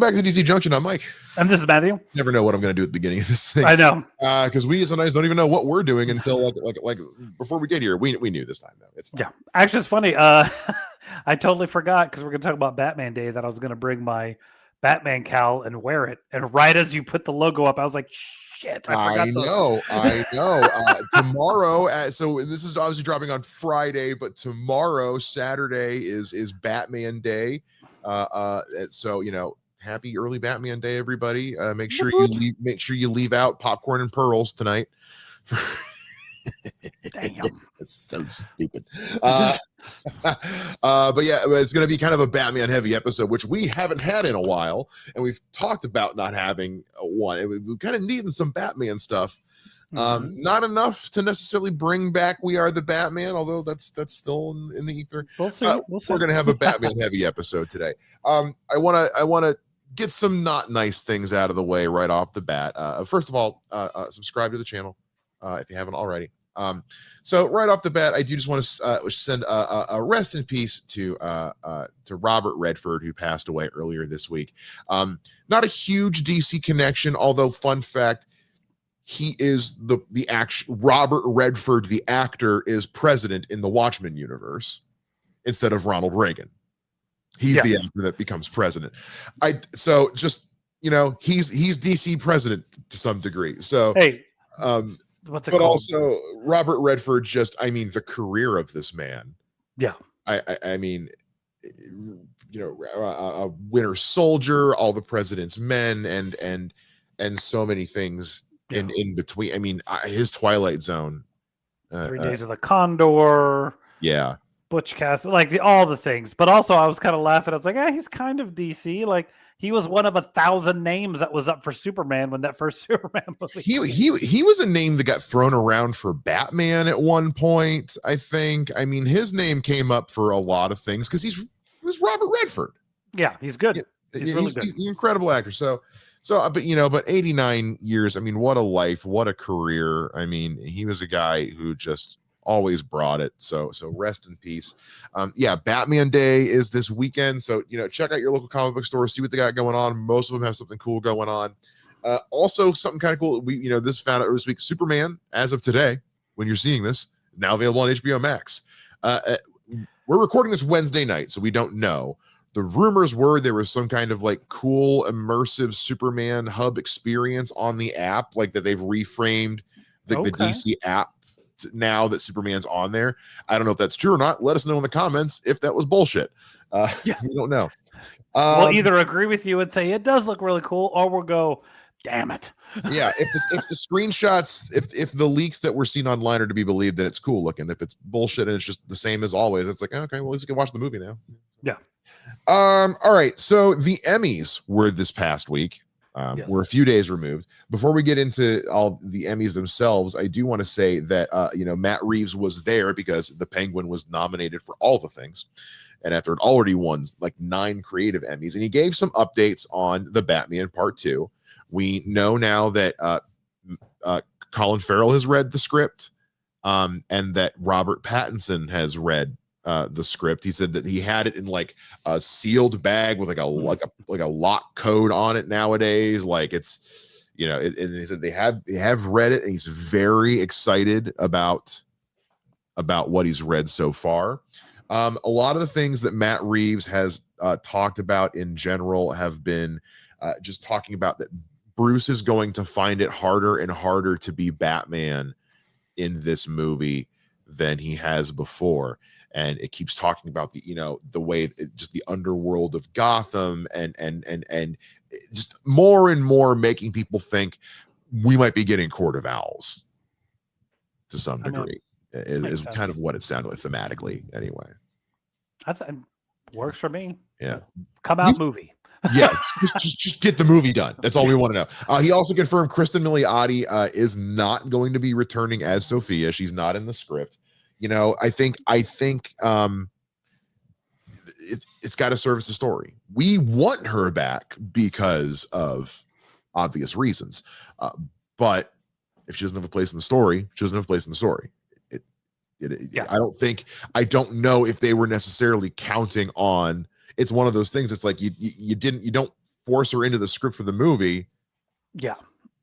back to DC Junction. I'm Mike. And this is Matthew. Never know what I'm going to do at the beginning of this thing. I know. Because we sometimes don't even know what we're doing until like before we get here. We knew this time though. It's fine. Yeah. Actually, it's funny. I totally forgot because we're going to talk about Batman Day that I was going to bring my Batman cowl and wear it. And right as you put the logo up, I was like, shit. I know. Tomorrow. So this is obviously dropping on Friday, but tomorrow, Saturday, is Batman Day. So happy early Batman Day, everybody. Make sure you leave out popcorn and pearls tonight. Damn. It's so stupid. But yeah, it's going to be kind of a Batman heavy episode, which we haven't had in a while, and we've talked about not having one. We've kind of needing some Batman stuff. Not enough to necessarily bring back We Are the Batman, although that's still in the ether. We'll see. We're going to have a Batman heavy episode today. I want to get some not nice things out of the way right off the bat. First of all, subscribe to the channel if you haven't already. So right off the bat, I do just want to send a rest in peace to Robert Redford, who passed away earlier this week. Not a huge DC connection, although fun fact, he is the actual Robert Redford, the actor, is president in the Watchmen universe instead of Ronald Reagan. He's the actor that becomes president. He's DC president to some degree. So hey, what's it called? Also Robert Redford, the career of this man. Yeah. I mean, a Winter Soldier, All the President's Men, and so many things in between. I mean, his Twilight Zone. 3 Days of the Condor. Yeah. Butch Cassidy, all the things. But also I was kind of laughing. I was like, he's kind of DC. Like, he was one of 1,000 names that was up for Superman when that first Superman movie. He was a name that got thrown around for Batman at one point, I think. I mean, his name came up for a lot of things because he was Robert Redford. Yeah, he's good. Yeah, he's really good. He's an incredible actor. But 89 years. I mean, what a life, what a career. I mean, he was a guy who just always brought it. So rest in peace. Batman Day is this weekend. So, check out your local comic book store, see what they got going on. Most of them have something cool going on. Also something kind of cool. We, this found out this week, Superman, as of today, when you're seeing this, now available on HBO Max. We're recording this Wednesday night, so we don't know. The rumors were there was some kind of cool immersive Superman hub experience on the app, that they've reframed the DC app now that Superman's on there. I don't know if that's true or not. Let us know in the comments if that was bullshit. We don't know. We'll either agree with you and say it does look really cool, or we'll go, damn it. Yeah, if the screenshots, if the leaks that we're seeing online are to be believed, then it's cool looking. If it's bullshit and it's just the same as always, it's like, okay, well, at least we can watch the movie now. Yeah. All right. So the Emmys were this past week. We're a few days removed. Before we get into all the Emmys themselves, I do want to say that Matt Reeves was there because the Penguin was nominated for all the things, and after it already won 9 creative Emmys, and he gave some updates on the Batman Part 2. We know now that Colin Farrell has read the script, and that Robert Pattinson has read the script. He said that he had it in a sealed bag with a lock code on it nowadays. It's and he said they have read it, and he's very excited about what he's read so far. A lot of the things that Matt Reeves has talked about in general have been just talking about that Bruce is going to find it harder and harder to be Batman in this movie than he has before. And it keeps talking about the way just the underworld of Gotham and just more and more making people think we might be getting Court of Owls to some degree. Is kind of what it sounded like thematically anyway. Works for me. Yeah. Come out movie. Yeah, just get the movie done. That's all we want to know. He also confirmed Kristen Milioti is not going to be returning as Sophia. She's not in the script. I think it's got to service the story. We want her back because of obvious reasons. But if she doesn't have a place in the story, she doesn't have a place in the story. I don't know if they were necessarily counting on. It's one of those things. It's like you don't force her into the script for the movie. Yeah.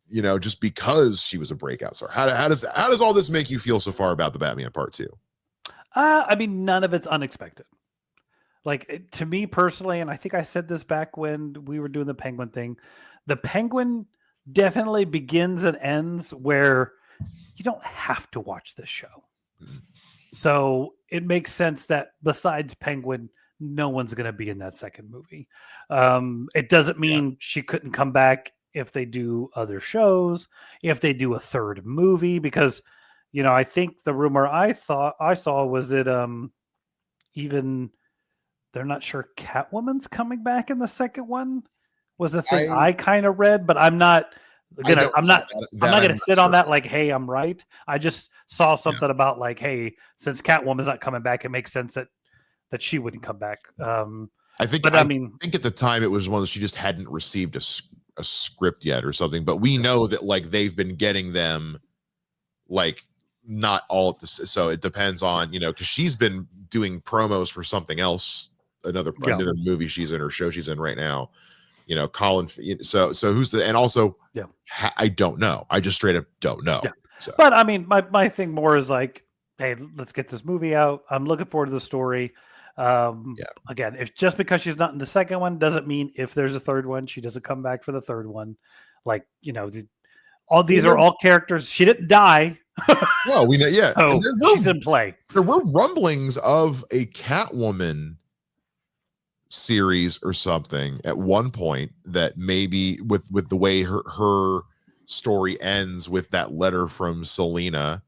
You know, just because she was a breakout star. How does all this make you feel so far about the Batman Part 2? I mean, none of it's unexpected. Like, to me personally, and I think I said this back when we were doing the Penguin thing, the Penguin definitely begins and ends where you don't have to watch this show. So it makes sense that besides Penguin, no one's going to be in that second movie. It doesn't mean she couldn't come back if they do other shows, if they do a third movie, because, you know, I think the rumor I saw was that even they're not sure Catwoman's coming back in the second one, was the thing I kind of read, but I'm not gonna sit on that like, hey, I'm right. I just saw something about like, hey, since Catwoman's not coming back, it makes sense that she wouldn't come back. I think at the time it was one that she just hadn't received a script yet or something, but we know that like they've been getting them like not all at the, so it depends on, you know, because she's been doing promos for something else, another movie she's in or show she's in right now, you know, Colin. So who's the, and also I don't know, I just straight up don't know. So. But I mean, my thing more is like, hey, let's get this movie out. I'm looking forward to the story. Again, if just because she's not in the second one doesn't mean if there's a third one, she doesn't come back for the third one. Like, you know, all these are all characters. She didn't die. No, we know. Yeah, so she's in play. There were rumblings of a Catwoman series or something at one point that maybe with the way her story ends with that letter from Selena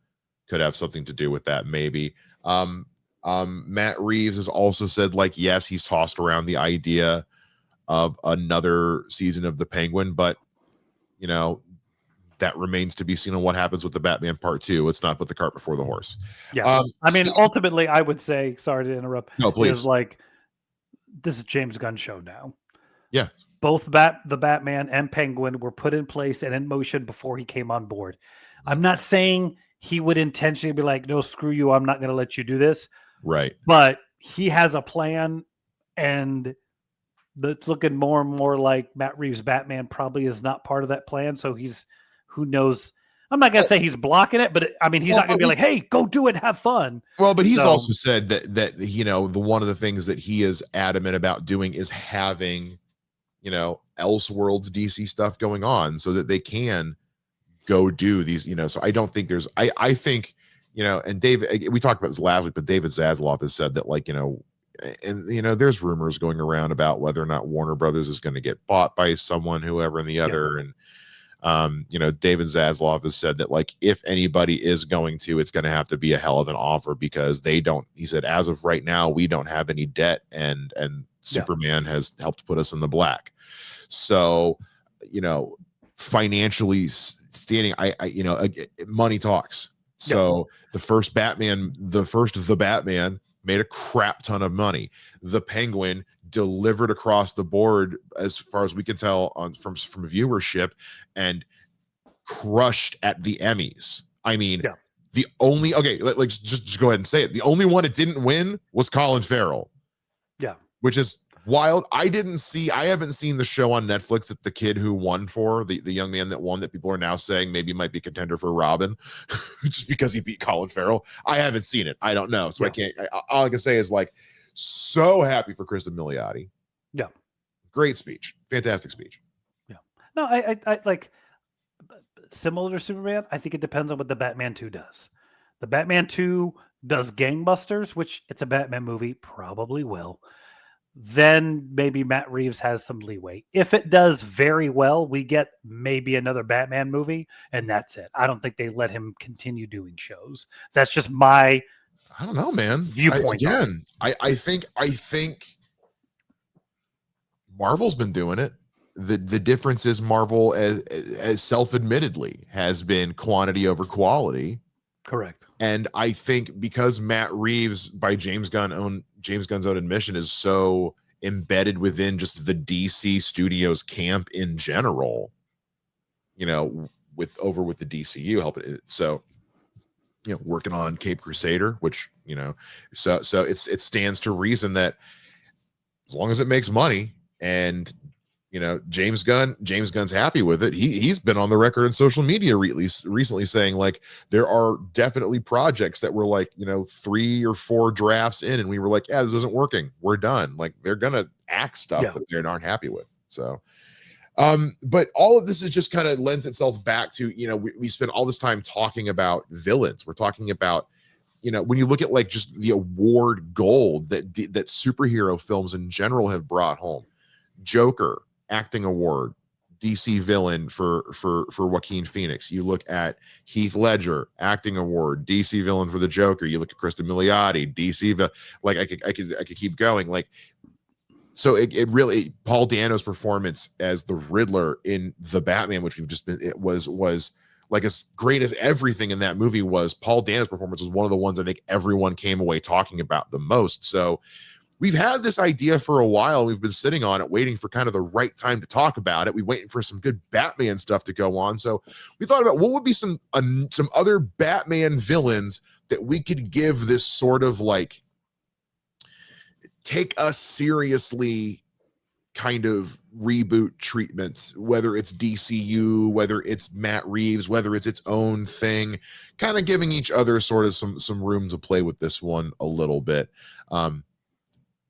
could have something to do with that. Maybe. Matt Reeves has also said, like, yes, he's tossed around the idea of another season of the Penguin, but you know, that remains to be seen on what happens with the Batman Part 2. Let's not put the cart before the horse. Yeah. I mean, ultimately, I would say, sorry to interrupt. No, please. Is like, this is James Gunn show now. Yeah. Both the Batman and Penguin were put in place and in motion before he came on board. I'm not saying he would intentionally be like, no, screw you, I'm not going to let you do this. Right. But he has a plan, and it's looking more and more like Matt Reeves' Batman probably is not part of that plan. So he's, who knows? I'm not going to say he's blocking it, but I mean, he's not going to be like, hey, go do it, have fun. Well, but he's also said that, you know, one of the things that he is adamant about doing is having, you know, Elseworlds DC stuff going on so that they can go do these, you know, so I don't think there's, I think, you know, and David, we talked about this last week, but David Zaslav has said that, like, you know, and, you know, there's rumors going around about whether or not Warner Brothers is going to get bought by someone, whoever and the other. And, you know, David Zaslav has said that, like, if anybody is going to, it's going to have to be a hell of an offer because they don't, he said, as of right now, we don't have any debt and Superman has helped put us in the black. So, you know, financially standing, you know, money talks. So the first The Batman made a crap ton of money. The Penguin delivered across the board, as far as we can tell, from viewership, and crushed at the Emmys. I mean, the only let's just go ahead and say it. The only one it didn't win was Colin Farrell. Yeah, which is wild. I haven't seen the show on Netflix that the kid who won for the young man that won, that people are now saying maybe might be a contender for Robin just because he beat Colin Farrell. I haven't seen it. I don't know. So I can't, all I can say is, like, so happy for Kristen Milioti. Yeah. Great speech. Fantastic speech. Yeah. No, I like, similar to Superman, I think it depends on what the Batman 2 does. The Batman 2 does gangbusters, which it's a Batman movie, probably will. Then maybe Matt Reeves has some leeway. If it does very well, we get maybe another Batman movie, and that's it. I don't think they let him continue doing shows. That's just my, I don't know, man, viewpoint. I think Marvel's been doing it. The difference is Marvel, as self-admittedly, has been quantity over quality. Correct. And I think because Matt Reeves, by James Gunn's own admission, is so embedded within just the DC Studios camp in general, you know, with the DCU helping it. So, you know, working on Cape Crusader, which, you know, so it stands to reason that as long as it makes money and James Gunn's happy with it. He's been on the record in social media recently saying like there are definitely projects that were like 3 or 4 drafts in, and we were like, yeah, this isn't working, we're done. Like they're gonna act stuff that they aren't happy with. So but all of this is just kind of lends itself back to we spend all this time talking about villains. We're talking about when you look at like just the award gold that superhero films in general have brought home. Joker acting award, DC villain for Joaquin Phoenix. You look at Heath Ledger acting award, DC villain for the Joker. You look at Kristen Milioti, DC like I could keep going. Like so it really, Paul Dano's performance as the Riddler in The Batman, which we've just been, it was like as great as everything in that movie was. Paul Dano's performance was one of the ones I think everyone came away talking about the most. So we've had this idea for a while. We've been sitting on it, waiting for kind of the right time to talk about it. We're waiting for some good Batman stuff to go on. So we thought about what would be some other Batman villains that we could give this sort of like take us seriously kind of reboot treatments, whether it's DCU, whether it's Matt Reeves, whether it's its own thing, kind of giving each other sort of some room to play with this one a little bit.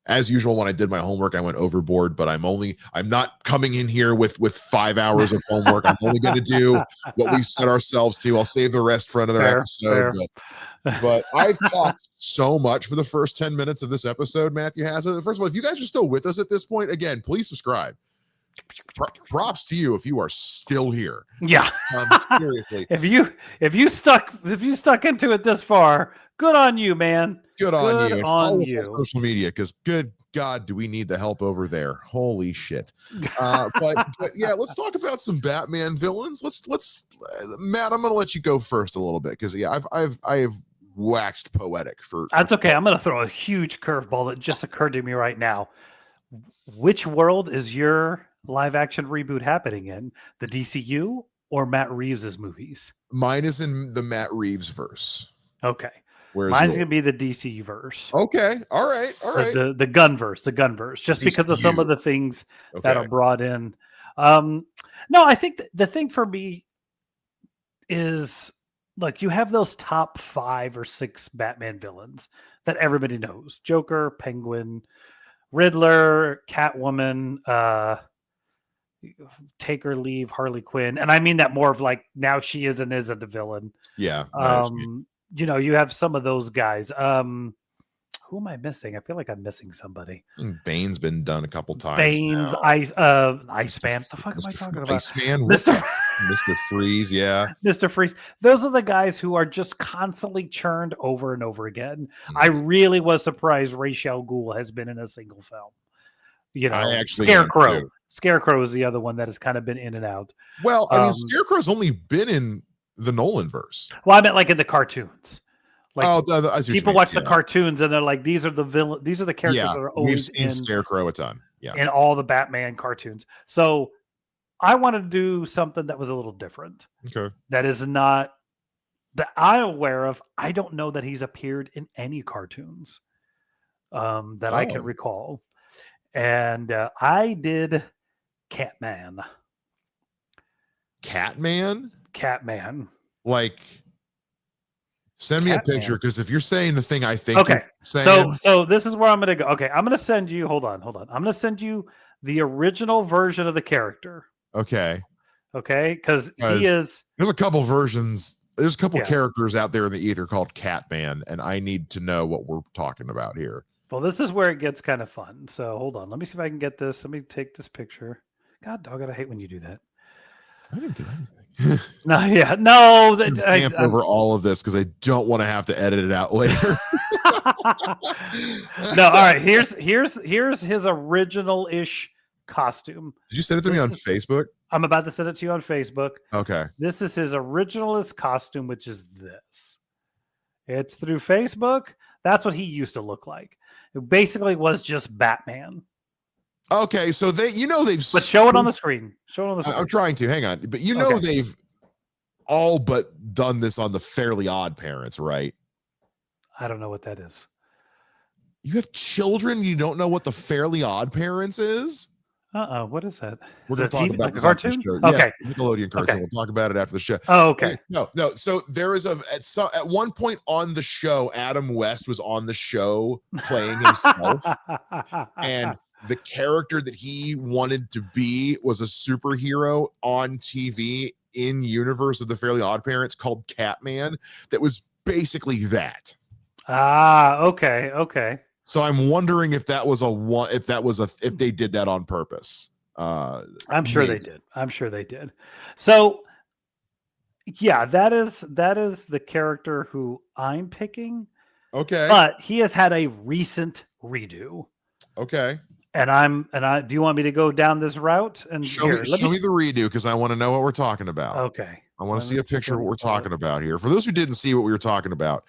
As usual, when I did my homework, I went overboard, but I'm not coming in here with 5 hours of homework. I'm only going to do what we've set ourselves to. I'll save the rest for another episode. But I've talked so much for the first 10 minutes of this episode, Matthew has it. First of all, if you guys are still with us at this point, again, please subscribe. Props to you if you are still here. Yeah. Seriously. If you stuck into it this far, good on you, man. Good on you. And follow us on social media, because good God, do we need the help over there? Holy shit. But yeah, let's talk about some Batman villains. Let's Matt, I'm gonna let you go first a little bit, because yeah, I've waxed poetic for that's okay. I'm gonna throw a huge curveball that just occurred to me right now. Which world is your live action reboot happening in? The DCU or Matt Reeves's movies? Mine is in the Matt Reeves-verse. Okay. Mine's gonna be the DC verse. Okay. All right. The gun verse, just DCU. Because of some of the things that are brought in. No, I think the thing for me is, like, you have those top 5 or 6 Batman villains that everybody knows: Joker, Penguin, Riddler, Catwoman, take or leave Harley Quinn. And I mean that more of like, now she isn't a villain. Yeah. You have some of those guys. Who am I missing? I feel like I'm missing somebody. Bane's been done a couple times. Bane's Iceman. The fuck am I talking about? Iceman, Mr. Freeze, yeah. Mr. Freeze. Those are the guys who are just constantly churned over and over again. I really was surprised Ra's al Ghul has been in a single film. I actually Scarecrow. Scarecrow is the other one that has kind of been in and out. Well, I mean, Scarecrow's only been in the Nolan-verse. Well, I meant like in the cartoons. Like, people watch the cartoons and they're like, these are the villain. These are the characters that are always in Scarecrow a ton. Yeah, in all the Batman cartoons. So I wanted to do something that was a little different. Okay, that is not that I'm aware of. I don't know that he's appeared in any cartoons that I can recall. And I did Catman. Catman. Like, send me a picture, because if you're saying the thing I think. Okay. So this is where I'm gonna go. Okay, I'm gonna send you. Hold on. I'm gonna send you the original version of the character. Okay. Because he is. There's a couple versions. There's a couple characters out there in the ether called Catman, and I need to know what we're talking about here. Well, this is where it gets kind of fun. So hold on. Let me see if I can get this. Let me take this picture. God dog it, I hate when you do that. I didn't do anything. No. Stamp over all of this because I don't want to have to edit it out later. No, all right. Here's his original-ish costume. Did you send it to me on Facebook? I'm about to send it to you on Facebook. Okay. This is his originalist costume, which is this. It's through Facebook. That's what he used to look like. It basically was just Batman. Okay, so they've. But show it on the screen. I'm trying to. Hang on, but they've all but done this on the Fairly Odd Parents, right? I don't know what that is. You have children. You don't know what the Fairly Odd Parents is? What is that? We're Is going to it talk TV, about like a this after the cartoon? show. Okay. Yes, Nickelodeon cartoon. Okay. We'll talk about it after the show. Oh, okay. No. So there is at one point on the show, Adam West was on the show playing himself, and the character that he wanted to be was a superhero on TV in universe of the Fairly Odd Parents called Catman. That was basically that. Okay. So I'm wondering if that was if they did that on purpose. I'm sure they did. So yeah, that is the character who I'm picking. Okay. But he has had a recent redo. Okay. And do you want me to go down this route? And show me the redo, because I want to know what we're talking about. Okay. I want to see a picture of what we're talking about here. For those who didn't see what we were talking about,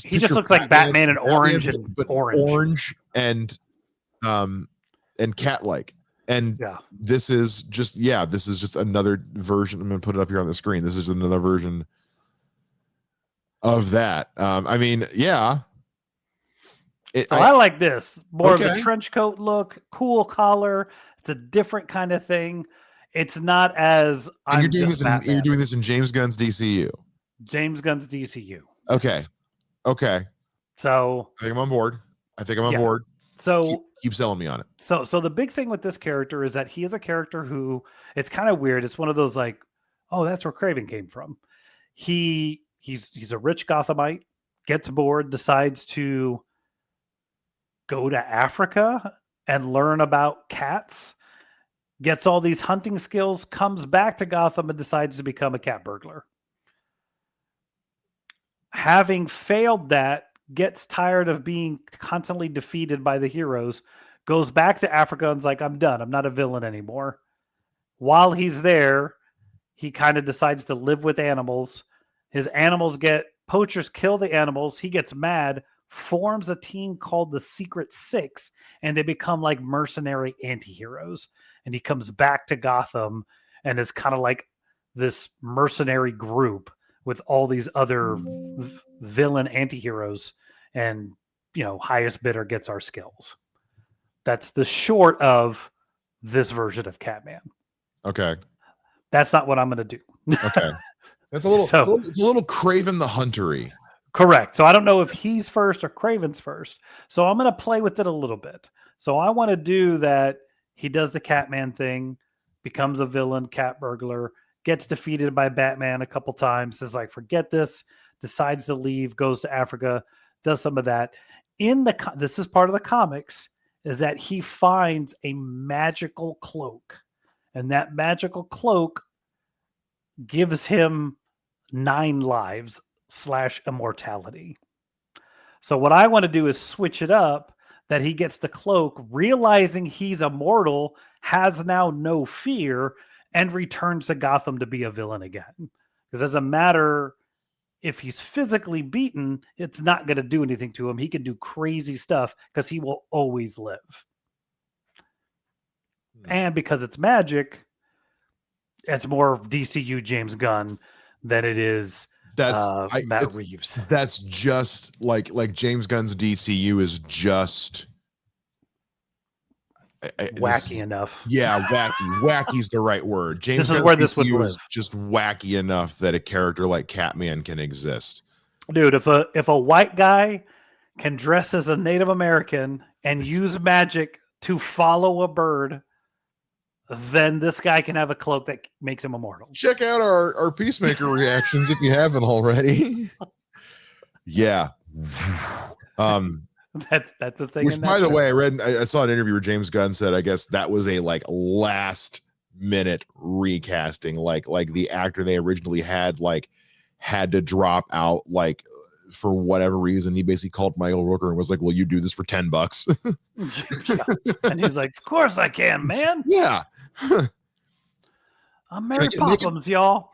he just looks like Batman in orange but orange and cat-like. And this is just another version. I'm gonna put it up here on the screen. This is another version of that. I mean, yeah. I like this. More of a trench coat look, cool collar. It's a different kind of thing. It's not as you're doing this in James Gunn's DCU. James Gunn's DCU. Okay. So I think I'm on board. So keep selling me on it. So the big thing with this character is that he is a character who, it's kind of weird. It's one of those like, oh, that's where Craven came from. He's a rich Gothamite, gets bored, decides to go to Africa and learn about cats, gets all these hunting skills, comes back to Gotham and decides to become a cat burglar. Having failed that, gets tired of being constantly defeated by the heroes, goes back to Africa and's like, I'm done. I'm not a villain anymore. While he's there, he kind of decides to live with animals. His animals poachers kill the animals. He gets mad, forms a team called the Secret Six, and they become like mercenary anti-heroes. And he comes back to Gotham and is kind of like this mercenary group with all these other villain anti-heroes, and highest bidder gets our skills. That's the short of this version of Catman. Okay. That's not what I'm going to do. Okay. That's a little it's a little Craven the Huntery. Correct. So I don't know if he's first or Craven's first. So I'm going to play with it a little bit. So I want to do that. He does the Catman thing, becomes a villain, cat burglar, gets defeated by Batman a couple times, is like, forget this, decides to leave, goes to Africa, does some of that. This is part of the comics, is that he finds a magical cloak. And that magical cloak gives him 9 lives / immortality. So what I want to do is switch it up, that he gets the cloak, realizing he's immortal, has now no fear, and returns to Gotham to be a villain again. Because it doesn't matter if he's physically beaten, it's not going to do anything to him. He can do crazy stuff because he will always live. And because it's magic, it's more DCU James Gunn than it is Matt Reeves. That's just like James Gunn's DCU is just wacky enough. Yeah, wacky's the right word. James Gunn's where this would live. Is just wacky enough that a character like Catman can exist. Dude, if a white guy can dress as a Native American and use magic to follow a bird, then this guy can have a cloak that makes him immortal. Check out our Peacemaker reactions if you haven't already. Yeah. That's a thing. Which, by the way, I saw an interview where James Gunn said, I guess that was a last minute recasting, like the actor they originally had to drop out for whatever reason. He basically called Michael Rooker and was like, "Will you do this for $10?" And he's like, "Of course I can, man." Yeah. I'm Mary Poppins, y'all.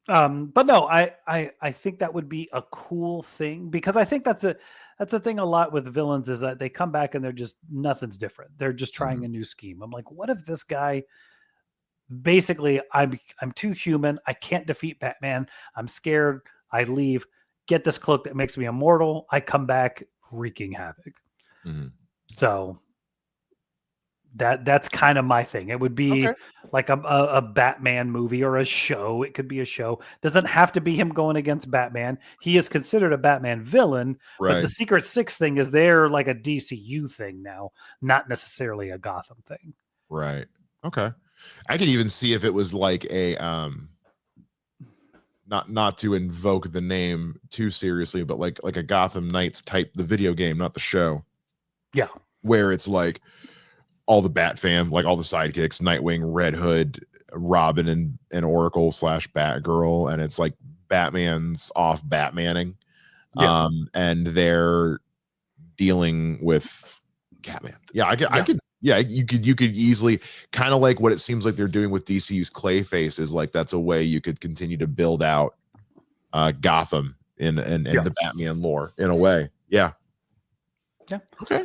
But no, I think that would be a cool thing, because I think that's a thing a lot with villains, is that they come back and they're just, nothing's different. They're just trying a new scheme. I'm like, what if this guy, basically, I'm too human. I can't defeat Batman. I'm scared. I leave, get this cloak that makes me immortal. I come back wreaking havoc. Mm-hmm. So That's kind of my thing. It would be Okay. like a Batman movie or a show. It could be a show. Doesn't have to be him going against Batman. He is considered a Batman villain, but the Right. Secret Six thing is they're like a DCU thing now, not necessarily a Gotham thing. Right. Okay. I could even see if it was like a not to invoke the name too seriously, but like a Gotham Knights type, the video game, not the show. Yeah. Where it's like all the Bat fam, like all the sidekicks, Nightwing, Red Hood, Robin, and Oracle / Batgirl, and it's like Batman's off Batmaning. Yeah. And they're dealing with Catman. Yeah, I could yeah, you could easily kind of like what it seems like they're doing with DCU's Clayface is like that's a way you could continue to build out Gotham in the Batman lore in a way. Yeah. Yeah. Okay.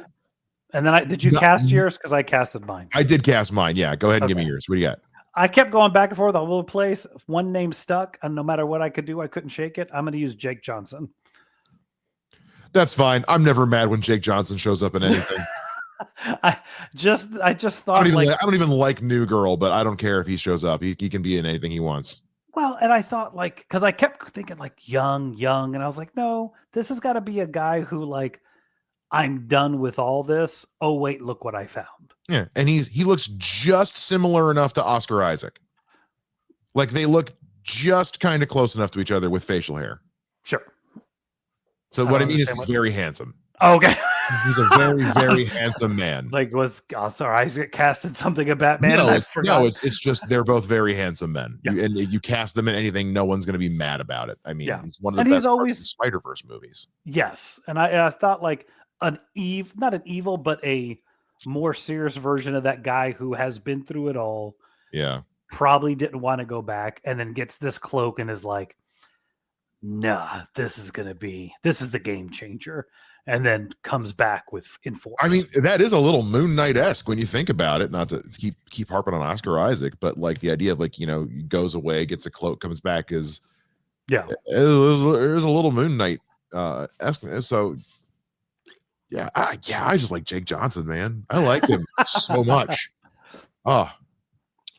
And then did you cast yours? Because I casted mine. I did cast mine. Yeah. Go ahead and give me yours. What do you got? I kept going back and forth all over the place. One name stuck, and no matter what I could do, I couldn't shake it. I'm going to use Jake Johnson. That's fine. I'm never mad when Jake Johnson shows up in anything. I just thought I don't even like New Girl, but I don't care if he shows up. He can be in anything he wants. Well, and I thought like because I kept thinking like young, and I was like, no, this has got to be a guy who like I'm done with all this. Oh wait, look what I found. Yeah, and he looks just similar enough to Oscar Isaac. Like they look just kind of close enough to each other with facial hair. Sure. So what I mean is he's very handsome. Okay. He's a very, very handsome man. Like was Oscar Isaac casted something of Batman? No, it's just they're both very handsome men. Yeah. And you cast them in anything, no one's going to be mad about it. I mean, he's one of the and best parts of the Spider-Verse movies. Yes, and I thought like not an evil, but a more serious version of that guy who has been through it all. Yeah, probably didn't want to go back, and then gets this cloak and is like, "Nah, this is the game changer." And then comes back with Enforce. I mean, that is a little Moon Knight-esque when you think about it. Not to keep harping on Oscar Isaac, but like the idea of like, he goes away, gets a cloak, comes back is there's a little Moon Knight esque. So I just like Jake Johnson, man. I like him so much. Oh,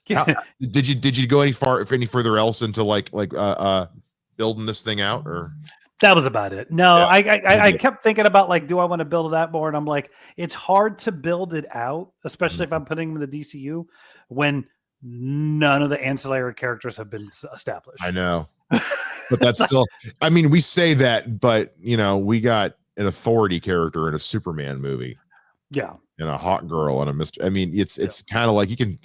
did you go any further else into like building this thing out or? That was about it. No, I kept thinking about like, do I want to build it out more? And I'm like, it's hard to build it out, especially if I'm putting them in the DCU when none of the ancillary characters have been established. I know, but that's still. I mean, we say that, but we got an authority character in a Superman movie. Yeah, and a hot girl and a Mr. I mean, it's kind of like you can.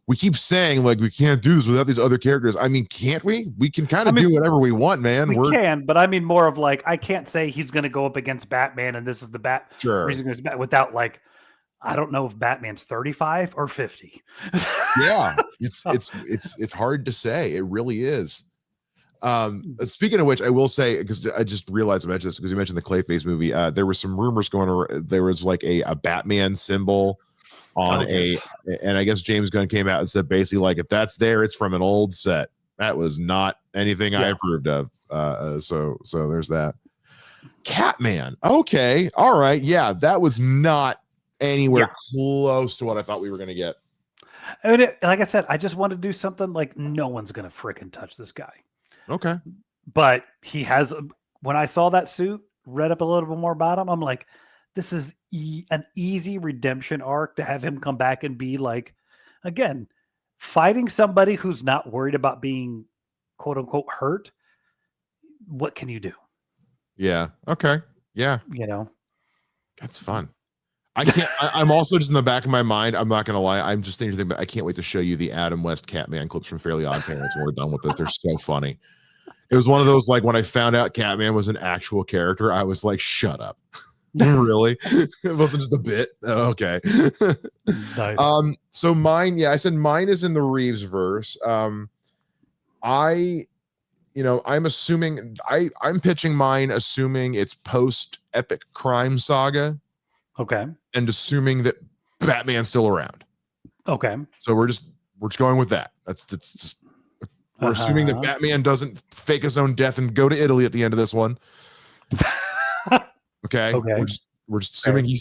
We keep saying like we can't do this without these other characters. I mean, can't we? We can kind of do whatever we want, man. We can, but I mean more of like I can't say he's going to go up against Batman and this is the bat. Sure. Without like I don't know if Batman's 35 or 50. Yeah, it's hard to say. It really is. Speaking of which, I will say because I just realized I mentioned this because you mentioned the Clayface movie. There were some rumors going around. There was like a Batman symbol on and I guess James Gunn came out and said basically like if that's there, it's from an old set. That was not anything I approved of. So there's that. Catman. Okay. All right. Yeah, that was not anywhere close to what I thought we were gonna get. I mean, like I said, I just want to do something like no one's gonna freaking touch this guy. Okay. But he has when I saw that suit, read up a little bit more about him, I'm like, this is an easy redemption arc to have him come back and be like, again, fighting somebody who's not worried about being quote unquote hurt. What can you do? Yeah. Okay. Yeah. That's fun. I can't. I'm also just in the back of my mind. I'm not gonna lie. I'm just thinking, but I can't wait to show you the Adam West Catman clips from Fairly Odd Parents when we're done with this. They're so funny. It was one of those like when I found out Catman was an actual character, I was like, shut up. Really? It wasn't just a bit. Oh, okay. Nice. So mine, I said mine is in the Reeves-verse. I'm assuming I'm pitching mine assuming it's post epic crime saga. Okay. And assuming that Batman's still around. Okay. So we're just going with that. That's just we're assuming that Batman doesn't fake his own death and go to Italy at the end of this one. Okay. We're just assuming he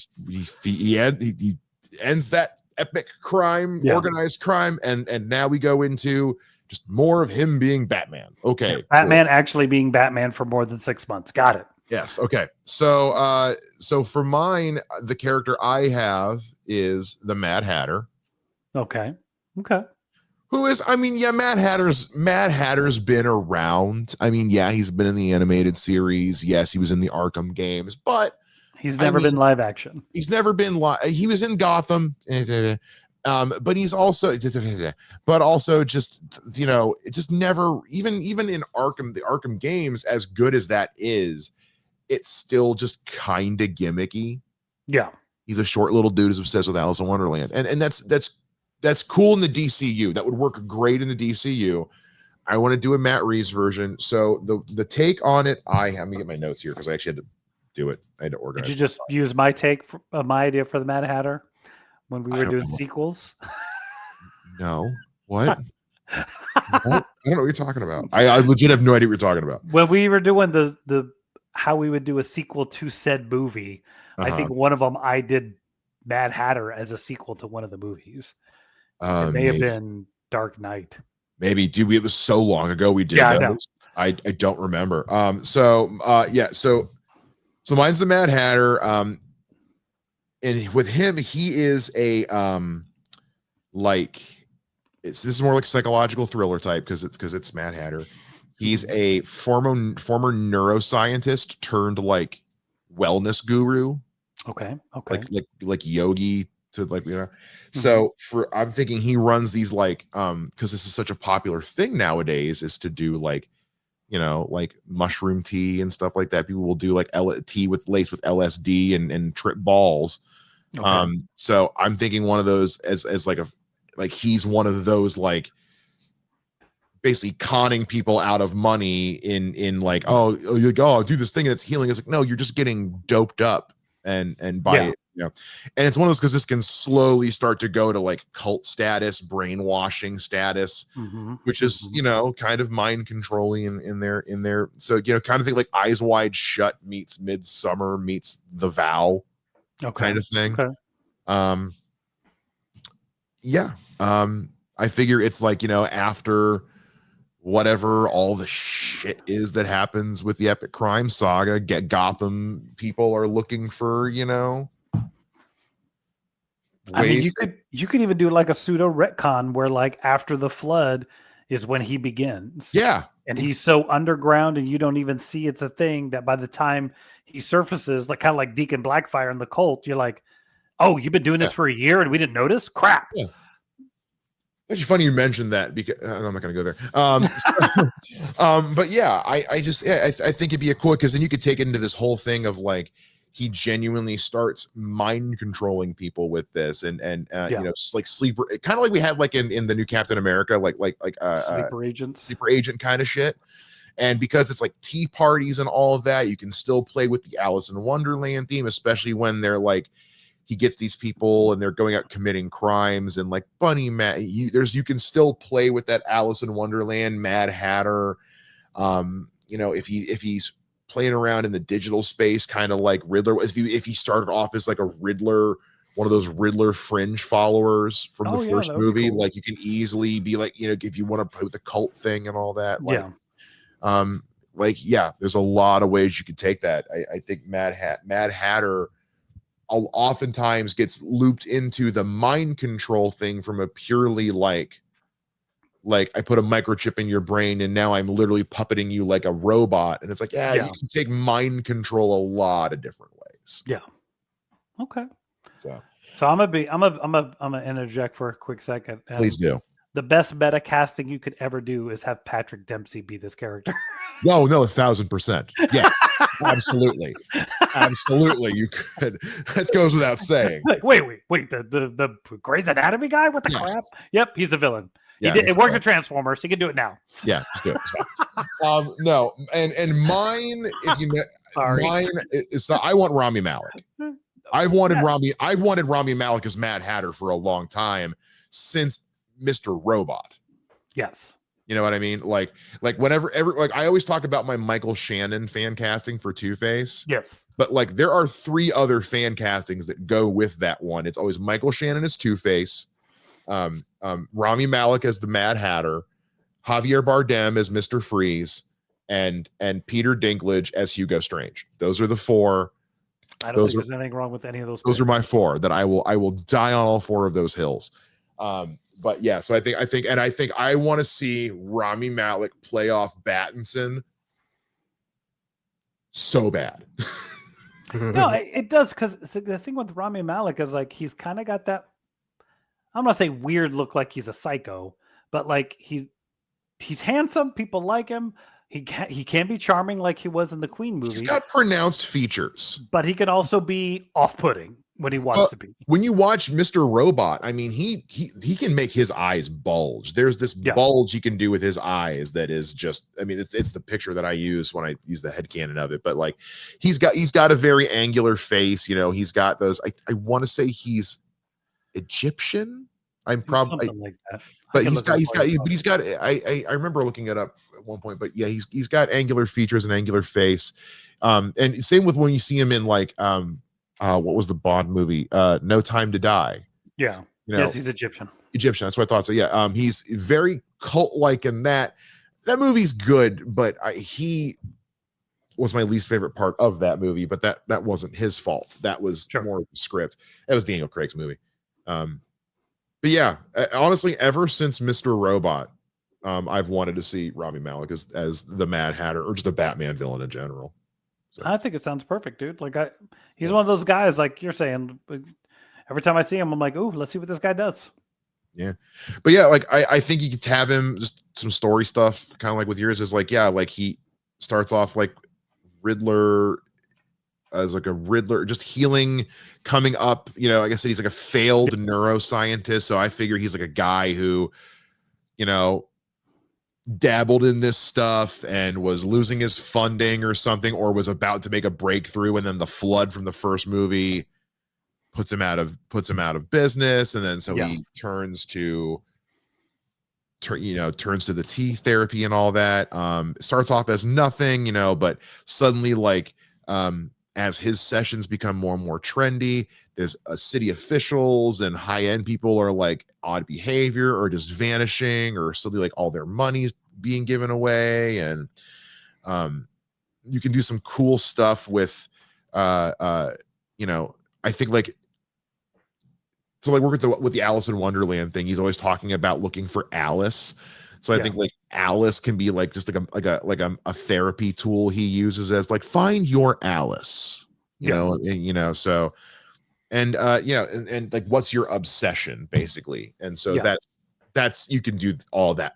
ends that epic crime, Yeah. organized crime, and now we go into just more of him being Batman. Okay, Batman actually being Batman for more than 6 months. Got it. Yes. Okay. So, so for mine, the character I have is the Mad Hatter. Okay. Who is? I mean, yeah, Mad Hatter's been around. I mean, yeah, he's been in the animated series. Yes, he was in the Arkham games, but he's never been live action. He's never been live. He was in Gotham, but he's also, but also just just never even in Arkham, the Arkham games, as good as that is, it's still just kind of gimmicky. Yeah. He's a short little dude who's obsessed with Alice in Wonderland. And that's cool in the DCU. That would work great in the DCU. I want to do a Matt Reeves version. So the take on it, let me get my notes here because I actually had to do it. I had to organize. Did you just use my take, my idea for the Mad Hatter when we were doing sequels? No. What? What? I don't know what you're talking about. I legit have no idea what you're talking about. When we were doing the how we would do a sequel to said movie, I think one of them I did Mad Hatter as a sequel to one of the movies. It may have been Dark Knight. Maybe, dude. It was so long ago we did those. I don't remember. So mine's the Mad Hatter. And with him, he is a this is more like psychological thriller type because it's Mad Hatter. He's a former neuroscientist turned like wellness guru. Okay. Like yogi to So I'm thinking he runs these because this is such a popular thing nowadays is to do like mushroom tea and stuff like that. People will do like tea laced with LSD and trip balls. Okay. So I'm thinking one of those as he's one of those basically conning people out of money in I'll do this thing and it's healing. It's like, no, you're just getting doped up and by it, and it's one of those because this can slowly start to go to like cult status, brainwashing status, which is kind of mind controlling in there. So kind of think like Eyes Wide Shut meets Midsummer meets The Vow, kind of thing. Okay. I figure it's like after whatever all the shit is that happens with the epic crime saga, Gotham people are looking for I mean, you could even do like a pseudo retcon where like after the flood is when he begins. Yeah. And he's so underground and you don't even see it's a thing that by the time he surfaces, like kind of like Deacon Blackfire in the cult, you're like, oh, you've been doing this for a year and we didn't notice? Crap. Yeah. Actually, funny you mentioned that because I'm not going to go there. But yeah, I think it'd be a cool because then you could take it into this whole thing of like he genuinely starts mind controlling people with this and like sleeper, kind of like we had like in the new Captain America, like sleeper agent kind of shit. And because it's like tea parties and all of that, you can still play with the Alice in Wonderland theme, especially when they're like. He gets these people and they're going out committing crimes and like Bunny Matt. You can still play with that Alice in Wonderland, Mad Hatter. If he's playing around in the digital space, kind of like Riddler. If he started off as like a Riddler, one of those Riddler fringe followers from the first movie, cool. Like you can easily be like if you want to play with the cult thing and all that. There's a lot of ways you could take that. I think Mad Hatter. Oftentimes gets looped into the mind control thing from a purely like I put a microchip in your brain and now I'm literally puppeting you like a robot. And it's like, you can take mind control a lot of different ways. Yeah. Okay. So I'm gonna interject for a quick second. Please do. The best meta casting you could ever do is have Patrick Dempsey be this character. No, 1,000%. Yeah, absolutely. Absolutely. You could. That goes without saying. Wait. The Grey's Anatomy guy? What the crap? Yep, he's the villain. Yeah, it worked in Transformers. He can do it now. Yeah, just do it. No, and mine, if you mine is I want Rami Malek. I've wanted Rami Malek as Mad Hatter for a long time since Mr. Robot. Yes. You know what I mean? Like whenever I always talk about my Michael Shannon fan casting for Two-Face. Yes. But like there are 3 other fan castings that go with that one. It's always Michael Shannon as Two-Face, Rami Malek as the Mad Hatter, Javier Bardem as Mr. Freeze, and Peter Dinklage as Hugo Strange. Those are the 4. I don't think there's anything wrong with any of those. Those are my 4 that I will die on all 4 of those hills. But yeah, so I think I want to see Rami Malek play off Battinson so bad. No, it does, because the thing with Rami Malek is like he's kind of got that, I'm not say weird look like he's a psycho, but like he's handsome, people like him. He can be charming like he was in the Queen movie. He's got pronounced features, but he can also be off-putting when he wants to be. When you watch Mr. Robot, I mean, he can make his eyes bulge. There's this bulge he can do with his eyes that is just, I mean, it's the picture that I use when I use the headcanon of it. But like, he's got a very angular face. You know, he's got those. I want to say he's Egyptian. I'm probably something like that. But he's got. I remember looking it up at one point. But yeah, he's got angular features and angular face. And same with when you see him in like what was the Bond movie? No Time to Die. Yeah. You know, yes, he's Egyptian. That's what I thought. So yeah, he's very cult-like in that. That movie's good, but he was my least favorite part of that movie. But that wasn't his fault. That was more of the script. That was Daniel Craig's movie. But yeah, honestly, ever since Mr. Robot, I've wanted to see Rami Malek as the Mad Hatter or just a Batman villain in general. So. I think it sounds perfect, dude. Like he's one of those guys, like you're saying. Every time I see him, I'm like, "Ooh, let's see what this guy does." Yeah, but yeah, like I think you could have him just some story stuff, kind of like with yours. Is like like he starts off like Riddler as like a Riddler, just healing, coming up. You know, like I said, he's like a failed neuroscientist, so I figure he's like a guy who, you know, dabbled in this stuff and was losing his funding or something, or was about to make a breakthrough, and then the flood from the first movie puts him out of business, and then so he turns to the T therapy and all that. Starts off as nothing, you know, but suddenly like as his sessions become more and more trendy, there's city officials and high-end people are like odd behavior or just vanishing, or suddenly like all their money's being given away. And you can do some cool stuff with you know, I think like to like work with the Alice in Wonderland thing. He's always talking about looking for Alice. So I think like Alice can be like just like a therapy tool he uses as like, find your Alice, you know, and, you know, so, and you know, and like, what's your obsession basically? And so that's, you can do all that,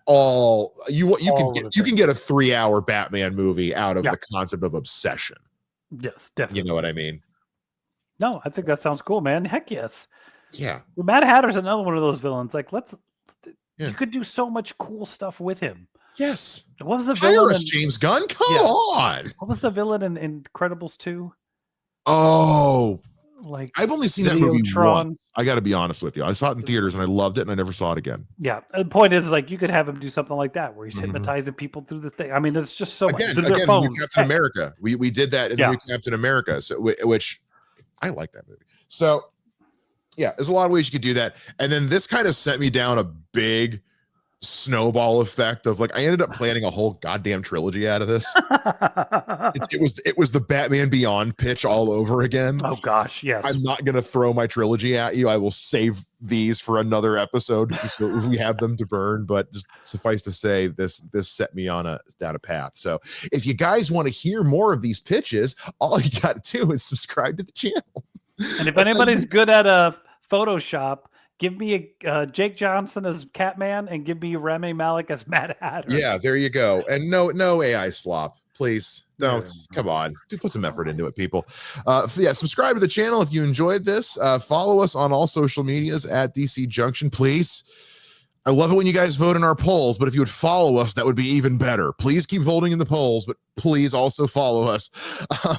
you can get a 3-hour Batman movie out of the concept of obsession. Yes, definitely. You know what I mean? No, I think that sounds cool, man. Heck yes. Yeah. The Mad Hatter's another one of those villains. Like, you could do so much cool stuff with him. Yes. What was the villain? James Gunn? Come on. What was the villain in Incredibles 2? Oh, like I've only seen that movie once. I got to be honest with you. I saw it in theaters and I loved it, and I never saw it again. Yeah. The point is, like, you could have him do something like that where he's hypnotizing people through the thing. I mean, it's just so again, the new Captain America. We did that in the new Captain America, so which I like that movie. So yeah, there's a lot of ways you could do that. And then this kind of sent me down a big snowball effect of like, I ended up planning a whole goddamn trilogy out of this. it was the Batman Beyond pitch all over again. Oh gosh, yes. I'm not going to throw my trilogy at you. I will save these for another episode so we have them to burn. But just suffice to say, this set me down a path. So if you guys want to hear more of these pitches, all you got to do is subscribe to the channel. And if anybody's good at Photoshop, give me a Jake Johnson as Catman and give me Rami Malek as Mad Hatter. Yeah, there you go. And no AI slop, please. Don't. Come on, do put some effort into it, people. Subscribe to the channel if you enjoyed this. Follow us on all social medias at DC Junction, please. I love it when you guys vote in our polls, but if you would follow us, that would be even better. Please keep voting in the polls, but please also follow us.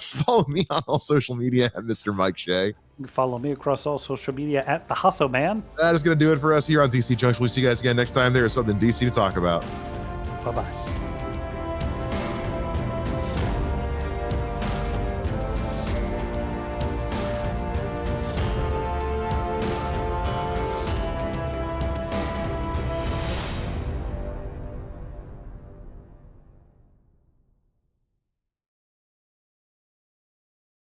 Follow me on all social media at Mr. Mike Shea. You can follow me across all social media at The Hustle Man. That is going to do it for us here on DC Junction. We'll see you guys again next time. There is something DC to talk about. Bye-bye.